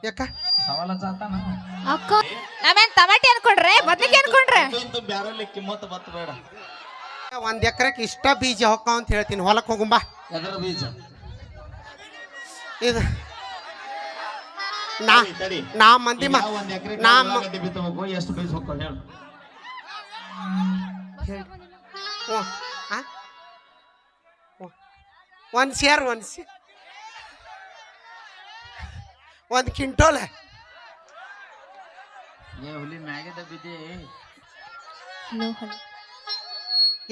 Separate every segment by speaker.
Speaker 1: ಯಾಕ
Speaker 2: ಸವಾಲ ಚಾತಾನ
Speaker 3: ಅಕ್ಕ ನಾವೇನ್ ಟಮಾಟಿ ಅನ್ಕೊಂಡ್ರೆ ಬದ್ನಿಕಾಯಿ ಅನ್ಕೊಂಡ್ರೆ
Speaker 2: ಬ್ಯಾರಲ್ಲಿ ಕಿಮ್ಮತ್ ಬತ್ತ ಬೇಡ.
Speaker 1: 1 ಎಕರೆಗೆ ಇಷ್ಟ ಬೀಜ ಹೊಕ್ಕಾವ ಅಂತ ಹೇಳ್ತೀನಿ. ಹೊಲಕ್ಕೆ ಹೋಗುಂಬಾ.
Speaker 2: ಎದರ ಬೀಜ
Speaker 1: ಇದು ನಾ ಮಂದಿ
Speaker 2: ಈಗ 1 ಎಕರೆ ಉಳ್ಳಾಗಡ್ಡಿ ಬಿತ್ತಬೇಕು, ಎಷ್ಟು ಬೀಜ ಹೊಕ್ಕಾವ ಹೇಳು.
Speaker 1: ಒಂದು ಸೇರ್ ಒಂದು ಕ್ವಿಂಟೋಲ್
Speaker 2: ಏ ಹುಲಿ ಮ್ಯಾಗದ ಬಿದ್ದಿ.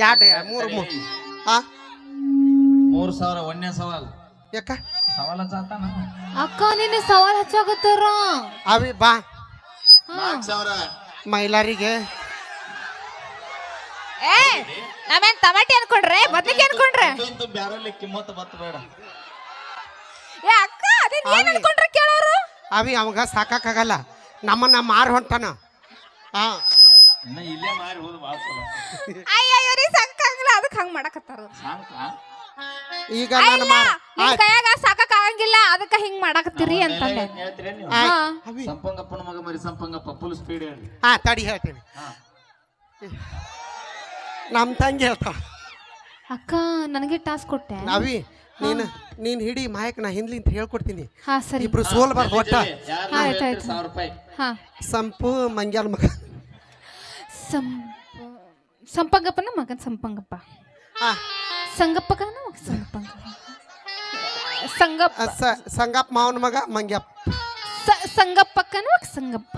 Speaker 1: ಎರಡು
Speaker 2: 3000 ಒಂದೇ ಸವಾಲ್.
Speaker 1: ಯಾಕ
Speaker 2: ಸವಾಲ ಚಾತಾನ
Speaker 3: ಅಕ್ಕ ನಿನ್ನ ಸವಾಲ್ ಹಚ್ಚಾಗತ್ತಾರ.
Speaker 1: ಅವಿ ಬಾ
Speaker 2: 4000
Speaker 1: ಮೈಲಾರಿಗೆ.
Speaker 3: ಏ ನಾವೇನ್ ಟಮಾಟಿ ಅನ್ಕೊಂಡ್ರೆ ಬದ್ನಿಕಾಯಿ ಅನ್ಕೊಂಡ್ರೆ
Speaker 2: ಬ್ಯಾರಲ್ಲಿ ಕಿಮ್ಮತ್ ಬತ್ತ ಬೇಡ.
Speaker 3: ಏ ಅಕ್ಕ ಅದೇನ್ ಏನ್ ಅನ್ಕೊಂಡ್ರೆ ಕೇಳೋರು.
Speaker 1: ಅವಿ ಅವಾಗ ಸಾಕಾಗಲ್ಲ, ನಮ್ಮನ್ನ ಮಾರ್ ಹೊಂಟಾನ. ಹಾ
Speaker 2: ಇನ್ನ ಇಲ್ಲೇ ಮಾರಿ ಹೋದ್ ಬಾಳ ಸಲ
Speaker 3: ಅಯ್ಯೋ ರೀ ಸಾಕಾಗಲ್ಲ, ಅದಕ್ಕೆ ಹಂಗ್ ಮಾಡಕತ್ತಾರ.
Speaker 2: ಸಾಂಕ
Speaker 1: ಈಗ ನಾನು
Speaker 3: ನಿಮ್ ಕೈಯಾಗ ಸಾಕಕ್ ಆಗಂಗಿಲ್ಲ, ಅದಕ್ಕ ಹಿಂಗ್ ಮಾಡಕತ್ತೀರಿ ಅಂತಂದೆ.
Speaker 2: ಹೇಳ್ತೀರ ನೀವು?
Speaker 1: ಅವಿ
Speaker 2: ಸಂಪಂಗಪ್ಪನ ಮಗ ಮರಿ ಸಂಪಂಗಪ್ಪ ಫುಲ್ ಸ್ಪೀಡ್ ಹೇಳಿ.
Speaker 1: ತಡಿ ಹೇಳ್ತೀನಿ. ನಮ್ಮ ತಂಗಿ ಹೇಳ್ತಾಳ.
Speaker 3: ಅಕ್ಕ ನನಗೆ ಟಾಸ್ಕ್ ಕೊಟ್ಟೆ.
Speaker 1: ಅವಿ ನೀನ್ ಹಿಡಿ ಮಾಯಕ್, ನಾ ಹಿಂದ್ಲಿಂತ ಹೇಳ್ಕೊಡ್ತೀನಿ.
Speaker 3: ಹಾ ಸರಿ.
Speaker 1: ಇಬ್ರು ಸೋಲ್ಬಾರ್ದು ಒಟ್ಟ.
Speaker 3: ಹಾ ಆಯ್ತು
Speaker 2: 1000 ರೂಪಾಯಿ.
Speaker 3: ಹಾ
Speaker 1: ಸಂಪು ಮಂಗ್ಯಾಲ್ ಮಗ
Speaker 3: ಸಂಪಂಗಪ್ಪನ ಮಗನ್ ಸಂಪಂಗಪ್ಪ, ಸಂಗಪ್ಪನ ಮಗ ಸಂಗಪ್ಪ,
Speaker 1: ಸಂಗಪ್ಪ ಮಾವನ ಮಗ ಮಂಗ್ಯಪ್ಪ,
Speaker 3: ಸಂಗಪ್ಪಕ್ಕನ ಮಗ ಸಂಗಪ್ಪ.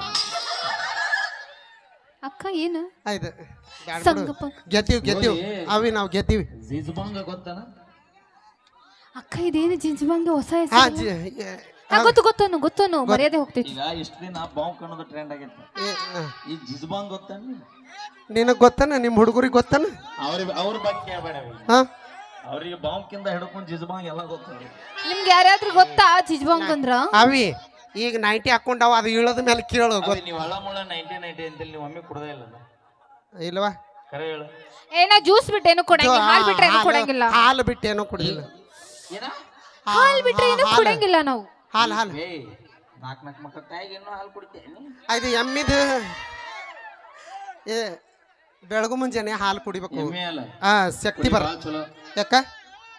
Speaker 3: ಅಕ್ಕ ಏನು
Speaker 1: ಆಯ್ತು
Speaker 3: ಸಂಗಪ್ಪ
Speaker 1: ಗೆದ್ದೀವಿ ಅವಿ, ನಾವು ಗೆದ್ದೀವಿ.
Speaker 2: ಜಿಜ್ಬಂಗ ಗೊತ್ತನ
Speaker 3: ಅಕ್ಕ? ಇದೇನು ಜಿಂಜ್ಬಂಗೆ ಹೊಸ ಹೆಸರು. ಗೊತ್ತನು ಮರ್ಯಾದೆ ಹೋಗ್ತೈತಿ.
Speaker 2: ಈಗ ಇಷ್ಟು ದಿನ ಬಾಂಕ್ ಅನ್ನೋದು ಟ್ರೆಂಡ್ ಆಗೈತೆ. ಈ ಜಿಜ್ಬಂಗ್ ಗೊತ್ತಾನ
Speaker 1: ನಿನಗ್ ಗೊತ್ತನ? ನಿಮ್ಮ ಹುಡುಗರಿಗೆ ಗೊತ್ತನ?
Speaker 2: ಅವ್ರ ಬಗ್ಗೆ ಕೇಳಬೇಡ.
Speaker 1: ಹಾ
Speaker 2: ಅವ್ರಿಗೆ ಬಾಂಕಿಂದ ಹಿಡ್ಕೊಂಡು ಜಿಜ್ಬಂಗ್ ಎಲ್ಲ ಗೊತ್ತ.
Speaker 3: ನಿಮ್ಗೆ ಯಾರ್ಯಾದ್ರು ಗೊತ್ತಾ ಜಿಜ್ಬಂಗ್ ಅಂದ್ರ?
Speaker 1: ಅವಿ ಈಗ 90 ಹಾಕೊಂಡವ, ಅದು ಇಳದ ಮೇಲೆ ಕೇಳೋ.
Speaker 2: ನೀವು ಹಳ ಮುಳ 90 ಅಂತೇಳಿ ನೀವು ಒಮ್ಮೆ ಕುಡ್ದೇ ಇಲ್ಲ
Speaker 1: ಇಲ್ವಾ?
Speaker 2: ಕರೆ ಹೇಳು.
Speaker 3: ಏನ ಜ್ಯೂಸ್ ಬಿಟ್ಟೇನು ಕೊಡಂಗಿಲ್ಲ, ಹಾಲ್ ಬಿಟ್ರೆ ಏನು ಕೊಡಂಗಿಲ್ಲ.
Speaker 1: ಹಾಲು ಬಿಟ್ಟೇನೋ ಕುಡಿದಿಲ್ಲ.
Speaker 3: ಹಾಲ್ ಬಿಟ್ರೆ ಏನು ಕೊಡಂಗಿಲ್ಲ ನಾವು.
Speaker 1: ಹಾಲು
Speaker 2: ನಾಲ್ಕು ಮಕ್ಕಳ ತಾಯಿಗೆ ಇನ್ನೂ ಹಾಲು ಕುಡಿತೇನೆ.
Speaker 1: ಅದು ಎಮ್ಮಿದು ಬೆಳಗು ಮುಂಜಾನೆ ಹಾಲು ಕುಡಿಬೇಕು.
Speaker 2: ಎಮ್ಮೆ ಅಲ್ಲ
Speaker 1: ಶಕ್ತಿ ಬರ.
Speaker 2: ಚಲೋ.
Speaker 1: ಯಾಕ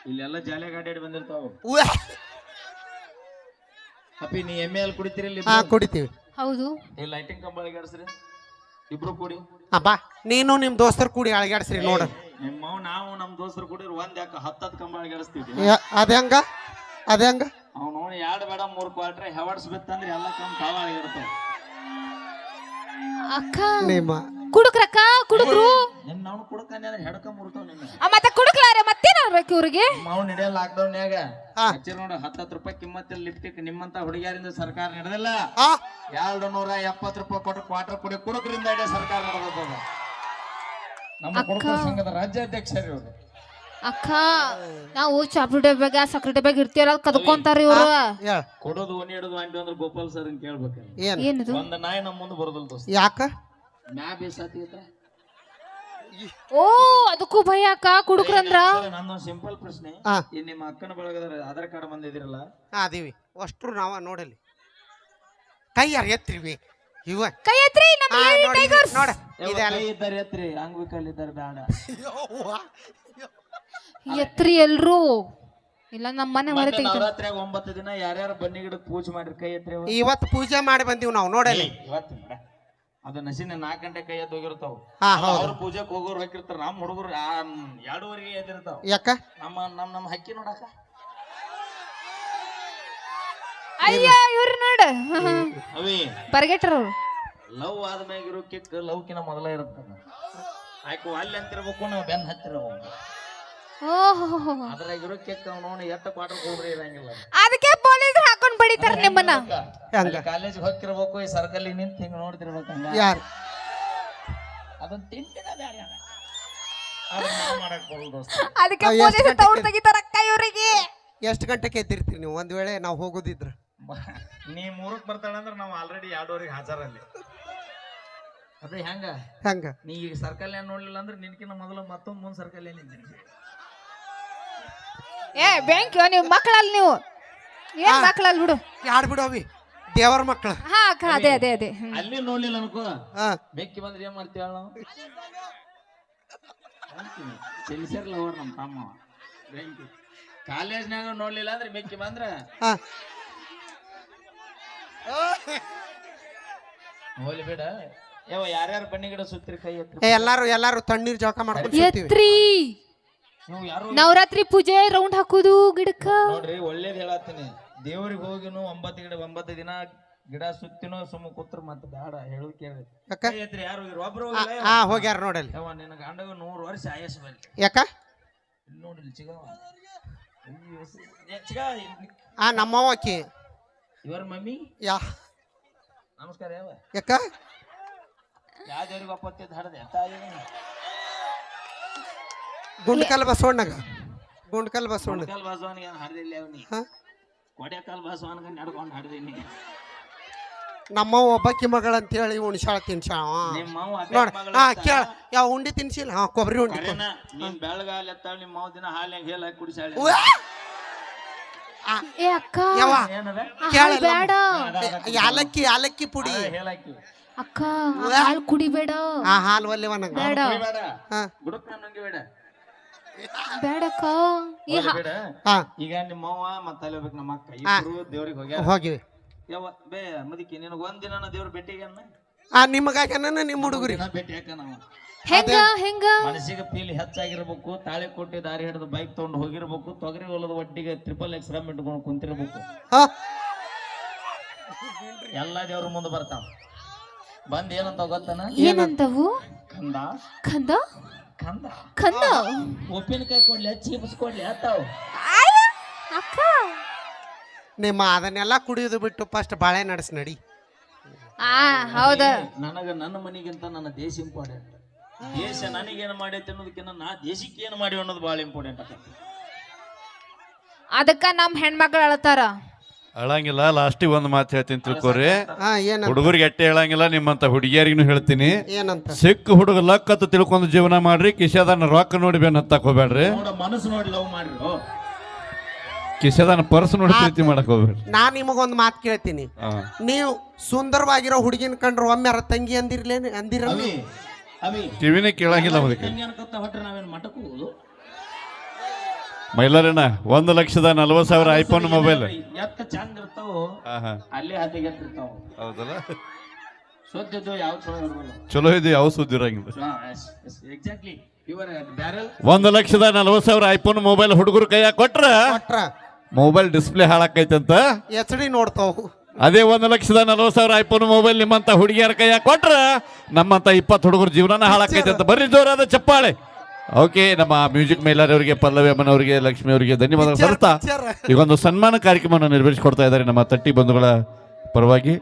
Speaker 2: ಇಲ್ಲೆಲ್ಲ ಜಾಲಿ ಗಾಡಿ ಬಂದಿರ್ತಾವ. ಅಪ್ಪಿ ನೀ ಎಮ್ಮೆ ಹಾಲು ಕುಡಿತೀರಿ?
Speaker 1: ಕುಡಿತೀವಿ.
Speaker 3: ಹೌದು.
Speaker 2: ಈ ಲೈಟಿಂಗ್ ಕಂಬ ಅಳಗಾಡ್ಸ್ರಿ ಇಬ್ರು ಕೂಡಿ.
Speaker 1: ಬಾ ನೀನು ನಿಮ್ ದೋಸ್ತರು ಕೂಡಿ ಅಳಗಾಡ್ಸ್ರಿ ನೋಡ.
Speaker 2: ನಾವು ನಮ್ ದೋಸ್ತರು ಕೂಡಿ ಒಂದ್ ಯಾಕ 10 ಕಂಬ ಅಳಗಾಡಿಸ್ತೀವಿ.
Speaker 1: ಅದಂಗ
Speaker 2: ಅವ್ನು ನೋಡಿ 2 ಬೇಡ 3 ಕ್ವಾರ್ಟರ್ ಹೆವರ್ಸ್ ಬಿತ್ತಂದ್ರೆ ಎಲ್ಲ ಕಂಬ ತಾವ ಅಳಗಾಡ್ತಾವ.
Speaker 3: ಅಕ್ಕ
Speaker 1: ನಿಮ್ಮ
Speaker 3: ಕುಡುಕ್ರಕ್ಕ ಕುಡುಕ್ರು
Speaker 2: ನಾವು ಕುಡ್ಕಂದ್ರೆ ಅಂದ್ರೆ ಹೆಡ್ಕ ಮುರ್ತಾವ ನಿನ್ನ.
Speaker 3: ಮತ್ತೆ ಕುಡುಕ್ಲಾರೆ ಮತ್ತೇನ ಆಗ್ಬೇಕು ಇವ್ರಿಗೆ?
Speaker 2: ನಾವು ನಡೆಯ ಲಾಕ್ಡೌನ್ಯಾಗ ಹಚ್ಚಿರ ನೋಡಿ 10 ರೂಪಾಯಿ ಕಿಮ್ಮತ್ತಿಲ್ಲ ಲಿಫ್ಟಿಕ್. ನಿಮ್ಮಂತ ಹುಡುಗಿಯರಿಂದ ಸರ್ಕಾರ ನಡೆದಿಲ್ಲ. 270 ರೂಪಾಯಿ ಕೊಟ್ಟು ಕ್ವಾರ್ಟರ್ ಕುಡಿ ಕುಡುಕರಿಂದ ಸರ್ಕಾರ ನಡೆದ. ನಮ್ಮ ಕುಡುಕ ಸಂಘದ ರಾಜ್ಯಾಧ್ಯಕ್ಷರು ಇವರು.
Speaker 3: ಅಕ್ಕ ನಾವು ಚಾಪ್ಲಿ ಡಬ್ಯಾಗ ಸಕ್ರೆ ಡಬ್ಯಾಗ ಇರ್ತೀವಲ್ಲ, ಕದ್ಕೊಂತಾರ ಇವ್ರು.
Speaker 2: ಕೊಡೋದು ನೀಡೋದು ಅಂಟಿ ಅಂದ್ರೆ ಗೋಪಾಲ್ ಸರ್ ಕೇಳ್ಬೇಕು.
Speaker 3: ಏನದು?
Speaker 2: ಒಂದ್ ನಾಯಿ ನಮ್ಮ ಮುಂದೆ ಬರೋದಿಲ್ಲ ದೋಸ್ತ.
Speaker 1: ಯಾಕ?
Speaker 2: ಮ್ಯಾ ಬೇಸಾತಿ
Speaker 3: ಓ ಅದಕ್ಕೂ ಭಯ ಅಕ್ಕ ಕುಡುಕ್ರಂದ್ರ.
Speaker 2: ನಂದೊಂದು ಸಿಂಪಲ್ ಪ್ರಶ್ನೆ. ಈ ನಿಮ್ಮ ಅಕ್ಕನ ಬಳಗದ ಆಧಾರ್ ಕಾರ್ಡ್ ಬಂದಿದಿರಲ್ಲ?
Speaker 1: ಅದೀವಿ ಅಷ್ಟ್ರು ನಾವ ನೋಡಲಿ. ಕೈ ಯಾರು ಎತ್ರಿವಿ ಇವ
Speaker 3: ಕೈ ಎತ್ರಿ ನಮ್ಮ ಟೈಗರ್ಸ್
Speaker 1: ನೋಡ.
Speaker 2: ಕೈ ಇದ್ದಾರೆ ಎತ್ರಿ, ಅಂಗವಿಕಲಿದ್ದಾರೆ ಬೇಡ.
Speaker 3: ಎತ್ರಿ ಎಲ್ರು ಇಲ್ಲ. ನಮ್ಮ ಮನೆ ಮರೆ ತೆಗಿತಾರೆ.
Speaker 2: ನವರಾತ್ರಿಯಾಗ 9 ದಿನ ಯಾರ್ಯಾರು ಬನ್ನಿ ಗಿಡಕ್ಕೆ ಪೂಜೆ ಮಾಡಿರಿ ಕೈ ಎತ್ರಿ.
Speaker 1: ಇವತ್ತು ಪೂಜೆ ಮಾಡಿ ಬಂದೀವಿ ನಾವು ನೋಡಲಿ.
Speaker 2: ಇವತ್ತು ಅದು ನಸಿನ 4 ಗಂಟೆ ಕೈ ಎದ್ದು ಹೋಗಿರ್ತಾವ. ಅವ್ರ ಪೂಜೆಗೆ ಹೋಗೋರು ಹಾಕಿರ್ತಾರ. ನಮ್ಮ ಹುಡುಗರು 2:30ಗೆ ಎದ್ದಿರ್ತಾವ.
Speaker 1: ಯಾಕ?
Speaker 2: ನಮ್ಮ ಹಕ್ಕಿ ನೋಡಕ.
Speaker 3: ಅಯ್ಯ ಇವ್ರು ನೋಡ
Speaker 2: ಅವಿ
Speaker 3: ಬರ್ಗೆಟ್ರ ಅವ್ರು.
Speaker 2: ಲವ್ ಆದ್ಮ್ಯಾಗ ಇರೋ ಕಿಕ್ ಲವ್ಕಿನ ಮೊದಲ ಇರುತ್ತೆ. ಆಯ್ತು ಅಲ್ಲಿ ಅಂತಿರ್ಬೇಕು, ನಾವು ಬೆನ್ನ ಹತ್ತಿರಬೇಕು.
Speaker 3: ಓಹೋ
Speaker 2: ಅದ್ರಾಗಿರೋ ಕಿಕ್ ನೋಡಿ ಎಷ್ಟು ಕ್ವಾರ್ಟರ್ ಹೋಗ್ರಿ ಇರಂಗಿಲ್ಲ.
Speaker 3: ಅದಕ್ಕೆ ಪೊಲೀಸ್ ಹಾಕೊಂಡ್ ಬಡಿತಾರ ನಿಮ್ಮನ್ನ.
Speaker 2: ಕಾಲೇಜ್ ಹೋಗಿರ್ಬೇಕು, ಈ ಸರ್ಕಲ್ ನಿಂತ ಹಿಂಗ ನೋಡ್ತಿರ್ಬೇಕು.
Speaker 1: ಯಾರು
Speaker 2: ಅದನ್ನ ತಿಂತಿದ ಬೇರೆ ಮಾಡಕ್ ಬರೋದು ದೋಸ್ತ.
Speaker 3: ಅದಕ್ಕೆ ಪೊಲೀಸ್ ತೌಡ್ ತೆಗಿತಾರ ಅಕ್ಕ ಇವರಿಗೆ.
Speaker 1: ಎಷ್ಟು ಗಂಟೆಗೆ ಎದ್ದಿರ್ತೀರಿ ನೀವು? ಒಂದ್ ವೇಳೆ ನಾವು ಹೋಗೋದಿದ್ರ?
Speaker 2: ನೀ 3ಕ್ಕೆ ಬರ್ತಾಳಂದ್ರ ನಾವು ಆಲ್ರೆಡಿ 2:30ಗೆ ಹಾಜರಲ್ಲಿ. ಅದೇ
Speaker 1: ಹೆಂಗ
Speaker 2: ನೀ ಈಗ ಸರ್ಕಲ್ ಏನ್ ನೋಡ್ಲಿಲ್ಲ ಅಂದ್ರೆ ನಿನ್ಕಿನ ಮೊದಲು ಮತ್ತೊಂದು ಮುಂದ್ ಸರ್ಕಲ್ ಏನಿದ್ದೀನಿ.
Speaker 3: ಏ ಬ್ಯಾಂಕ್ ನೀವು ಮಕ್ಕಳಲ್ಲಿ ನೀವು ಏನ್ ಮಕ್ಕಳಲ್ಲಿ ಬಿಡು.
Speaker 1: ಯಾರು ಬಿಡು ಅವಿ ದೇವರ ಮಕ್ಕಳು.
Speaker 3: ಹಾ ಅಕ್ಕ ಅದೇ ಅದೇ ಅದೇ
Speaker 2: ಅಲ್ಲಿ ನೋಡ್ಲಿಲ್ಲ ಅನ್ಕೋ
Speaker 1: ಹಾ
Speaker 2: ಬೆಕ್ಕಿ ಬಂದ್ರೆ ಏನ್ ಮಾಡ್ತೀವ ನಾವು ಚೆಲ್ಸರ್ಲ ಅವ್ರ ನಮ್ಮ ತಮ್ಮ ಬೆಂಕಿ ಕಾಲೇಜ್ನಾಗ ನೋಡ್ಲಿಲ್ಲ ಅಂದ್ರೆ ಬೆಕ್ಕಿ ಬಂದ್ರ
Speaker 1: ಹಾ
Speaker 2: ಹೋಗ್ಲಿ ಬೇಡ ಯಾವ ಯಾರ್ಯಾರು ಬನ್ನಿ ಗಿಡ ಸುತ್ತಿರಿ ಕೈ ಎತ್ತಿ
Speaker 1: ಎಲ್ಲಾರು ತಣ್ಣೀರ್ ಜಳಕ ಮಾಡ್ಕೊಂಡು ಸುತ್ತೀವಿ.
Speaker 3: ಎತ್ರಿ
Speaker 2: ನೀವು ಯಾರು
Speaker 3: ನವರಾತ್ರಿ ಪೂಜೆ ರೌಂಡ್ ಹಾಕುದು ಗಿಡಕ್ಕ.
Speaker 2: ನೋಡ್ರಿ ಒಳ್ಳೇದ್ ಹೇಳತ್ತೀನಿ ದೇವ್ರಿಗೆ ಹೋಗಿನು 9 ದಿನ ಗಿಡ ಸುತ್ತಿನೋ ಸುಮ್ಮ ಕೂತ್ರ ಮತ್ತ ಬೇಡ ಹೇಳುದು ಕೇಳಿ
Speaker 1: ಯಾಕ?
Speaker 2: ಕೈ ಎತ್ರಿ ಯಾರು ಹೋಗಿರು ಒಬ್ರು
Speaker 1: ಹಾ ಹೋಗ್ಯಾರ ನೋಡಲ್ಲಿ.
Speaker 2: ಯಾವ ನಿನ್ನ ಗಂಡಗ 100 ವರ್ಷ ಆಯಸ್ ಬರ್ಲಿ
Speaker 1: ಯಾಕ?
Speaker 2: ಇಲ್ಲಿ ನೋಡಿಲ್ಲ ಚಿಗವ ಚಿಗ
Speaker 1: ನಮ್ಮವ್ವ ಆಕಿ.
Speaker 2: ಇವರ ಮಮ್ಮಿ
Speaker 1: ಯಾ
Speaker 2: ನಮಸ್ಕಾರ ಯಾವ
Speaker 1: ಯಾಕ?
Speaker 2: ಯಾವ ದೇವ್ರಿಗೆ ಒಪ್ಪತ್ತಿದ್ದು ಹಡದೆ ತಾಯಿ
Speaker 1: ಗುಂಡ್ಕಲ್ ಬಸವಣ್ಣಗ ಗುಂಡ್ಕಲ್ ಬಸವಣ್ಣ.
Speaker 2: ಕೊಡೆಕಾಲ್ ಬಸವನಿಗೆ ಹಡ್ದಿಲ್ಲ ಅವನಿ
Speaker 1: ಹಾ
Speaker 2: ಕೊಡೆಕಾಲ್ ಬಸವನಿಗೆ ನಡ್ಕೊಂಡು ಹಡ್ದೀನಿ
Speaker 1: ನಮ್ಮವ್ವ ಒಬ್ಬಕ್ಕಿ ಮಗಳ ಅಂತ ಹೇಳಿ ಉಣ್ಸಾಳ ತಿನ್ಸಾಳ
Speaker 2: ನಿಮ್ಮ
Speaker 1: ನೋಡ. ಹಾ ಕೇಳ ಯಾವ ಉಂಡಿ ತಿನ್ಸಿಲ್ಲ. ಹಾ ಕೊಬ್ಬರಿ ಉಂಡಿ.
Speaker 2: ನೀನ್ ಬೆಳಗಾಲ ಎತ್ತಾಳ ನಿಮ್ಮ ಮಾವ ದಿನ ಹಾಲ್ಯಾಗ ಹೇಳ ಹಾಕಿ ಕುಡಿಸಾಳ
Speaker 3: ಏ ಅಕ್ಕ
Speaker 1: ಯಾವ
Speaker 2: ಏನದ
Speaker 1: ಕೇಳ
Speaker 3: ಬೇಡ
Speaker 1: ಯಾಲಕ್ಕಿ ಪುಡಿ.
Speaker 2: ಹೇಳಾಕಿ
Speaker 3: ಅಕ್ಕ ಹಾಲು ಕುಡಿಬೇಡ.
Speaker 1: ಹಾ ಹಾಲು ಒಲ್ಲೆವ ನಂಗ.
Speaker 3: ಬೇಡ
Speaker 2: ಬೇಡ
Speaker 1: ಹಾ
Speaker 2: ಗುಡುಕ್ ನಂಗೆ ಬೇಡ
Speaker 3: ಬೇಡಕ್ಕ.
Speaker 2: ಬೇಡ
Speaker 1: ಹಾ
Speaker 2: ಈಗ ನಿಮ್ಮ ಅವ್ವ ಮತ್ತೆ ಅಲ್ಲಿ ಹೋಗ್ಬೇಕು ನಮ್ಮ ಅಕ್ಕ ಇಬ್ರು ದೇವ್ರಿಗೆ ಹೋಗ್ಯಾರ
Speaker 1: ಹೋಗಿವಿ.
Speaker 2: ಯಾವ ಬೇ ಮದಿಕೆ ನಿನಗ ಒಂದಿನ ದೇವ್ರ ಭೇಟಿಗೆ
Speaker 1: ನಿಮಗಾಗ್ಯಾನ ನಿಮ್ಮ ಹುಡುಗರಿ
Speaker 2: ಭೇಟಿ ಯಾಕ ನಾವು
Speaker 3: ಹೆಂಗ
Speaker 2: ಮನಸ್ಸಿಗೆ ಫೀಲ್ ಹೆಚ್ಚಾಗಿರ್ಬೇಕು ತಾಳಿ ಕೊಟ್ಟಿ ದಾರಿ ಹಿಡಿದು ಬೈಕ್ ತಗೊಂಡು ಹೋಗಿರ್ಬೇಕು ತೊಗರಿ ಹೊಲದ ಒಟ್ಟಿಗೆ XXX ರಮ್ ಇಟ್ಕೊಂಡು ಕುಂತಿರ್ಬೇಕು ಎಲ್ಲಾ ದೇವ್ರ ಮುಂದೆ ಬರ್ತಾವ ಬಂದ್ ಏನಂತ ಗೊತ್ತನ
Speaker 3: ಏನಂತವು?
Speaker 2: ಕಂದ
Speaker 3: ಕಂದ
Speaker 2: ಕಂದ
Speaker 3: ಕಂದ
Speaker 2: ಉಪ್ಪಿನಕಾಯಿ ಕೊಡ್ಲಿ ಚೀಪ್ಸ್ ಕೊಡ್ಲಿ ಅತ್ತಾವ
Speaker 3: ಅಕ್ಕ
Speaker 1: ನಿಮ್ಮ ಅದನ್ನೆಲ್ಲ ಕುಡಿಯೋದು ಬಿಟ್ಟು ಫಸ್ಟ್ ಬಾಳೆ ನಡೆಸ್ ನಡಿ.
Speaker 3: ಹೌದ.
Speaker 2: ನನಗ ನನ್ನ ಮನೆಗಿಂತ ನನ್ನ ದೇಶ ಇಂಪಾರ್ಟೆಂಟ್. ದೇಶ ನನಗೇನು ಮಾಡೈತೆ ಅನ್ನೋದಕ್ಕಿಂತ ನಾ ದೇಶಕ್ಕೆ ಏನು ಮಾಡಿ ಅನ್ನೋದು ಭಾಳ ಇಂಪಾರ್ಟೆಂಟ್ ಆಗತ್ತೆ.
Speaker 3: ಅದಕ್ಕ ನಮ್ ಹೆಣ್ಮಕ್ಳು ಅಳತಾರ.
Speaker 4: ಅಳಂಗಿಲ್ಲ. ಲಾಸ್ಟಿಗೆ ಒಂದು ಮಾತು ಹೇಳ್ತೀನಿ ತಿಳ್ಕೊರಿ.
Speaker 1: ಏನಂತ?
Speaker 4: ಹುಡುಗರಿಗೆ ಎಟ್ಟೆ ಹೇಳಂಗಿಲ್ಲ, ನಿಮ್ಮಂತ ಹುಡುಗಿಯರಿಗೂ ಹೇಳ್ತೀನಿ.
Speaker 1: ಏನಂತ?
Speaker 4: ಸಿಕ್ಕ ಹುಡುಗ ಲಕ್ಕತ್ತು ತಿಳ್ಕೊಂಡು ಜೀವನ ಮಾಡ್ರಿ. ಕಿಶೆದಾನ ರೊಕ್ಕ ನೋಡಿ ಬೇನ್ ಹತ್ತಕ್ ಹೋಗ್ಬೇಡ್ರಿ.
Speaker 2: ಮನಸ್ಸು ನೋಡಿ ಲವ್ ಮಾಡ್ರಿ.
Speaker 4: ಕಿಶೆದಾನ ಪರ್ಸ್ ನೋಡಿ ಪ್ರೀತಿ ಮಾಡಕ್ ಹೋಗ್ಬೇಡ್ರಿ.
Speaker 1: ನಾ ನಿಮಗೊಂದು ಮಾತು ಕೇಳ್ತೀನಿ. ನೀವು ಸುಂದರವಾಗಿರೋ ಹುಡುಗಿನ ಕಂಡ್ರು ಒಮ್ಮೆ ತಂಗಿ ಅಂದಿರಲ್ಲ?
Speaker 4: ಕಿವಿನೇ ಕೇಳಂಗಿಲ್ಲ ಅದಕ್ಕೆ.
Speaker 2: ನಾವೇನು ಮಠಕ್ಕೆ ಹೋಗುದು
Speaker 4: ಮೈಲಾರೇನ 1,40,40,000 ಐಫೋನ್ ಮೊಬೈಲ್
Speaker 2: ಎತ್ತ ಚಂದ ಇರ್ತಾವ ಅಲ್ಲೇ ಹತ್ತಿಗೆ ಎತ್ತಿರ್ತಾವ.
Speaker 4: ಹೌದಲ್ಲ?
Speaker 2: ಸೋತಿದ್ದು ಯಾವ ಚಲೋ ಇರ್ಬೋದು.
Speaker 4: ಚಲೋ ಇದು ಯಾವ ಸುದ್ದಿ ಇರಂಗಿಲ್ಲ.
Speaker 2: ಎಕ್ಸಾಕ್ಟ್ಲಿ ಇವರ ಬ್ಯಾರಲ್
Speaker 4: 1,40,40,000 ಐಫೋನ್ ಮೊಬೈಲ್ ಹುಡುಗರು ಕೈಯಾಗ ಕೊಟ್ರ ಮೊಬೈಲ್ ಡಿಸ್ಪ್ಲೇ ಹಾಳಾಕೈತಂತ
Speaker 1: HD ನೋಡ್ತಾವು.
Speaker 4: ಅದೇ 1,40,40,000 ಐಫೋನ್ ಮೊಬೈಲ್ ನಿಮ್ಮಂತ ಹುಡುಗಿಯರ ಕೈಯಾಗ ಕೊಟ್ರ ನಮ್ಮಂತ 20 ಹುಡುಗರು ಜೀವನ ಹಾಳಾಕೈತಂತ. ಬರ್ರಿ ಜೋರಾದ ಚಪ್ಪಾಳೆ. ಓಕೆ, ನಮ್ಮ ಮ್ಯೂಸಿಕ್ ಮೈಲಾರವರಿಗೆ, ಪಲ್ಲವಿ ಅಮ್ಮನವರಿಗೆ, ಲಕ್ಷ್ಮಿ ಅವರಿಗೆ ಧನ್ಯವಾದ ಸಲ್ಲಿಸ್ತಾ ಈಗೊಂದು ಸನ್ಮಾನ ಕಾರ್ಯಕ್ರಮವನ್ನು ನಿರ್ವಹಿಸಿಕೊಡ್ತಾ ಇದ್ದಾರೆ ನಮ್ಮ ತಟ್ಟಿ ಬಂಧುಗಳ ಪರವಾಗಿ.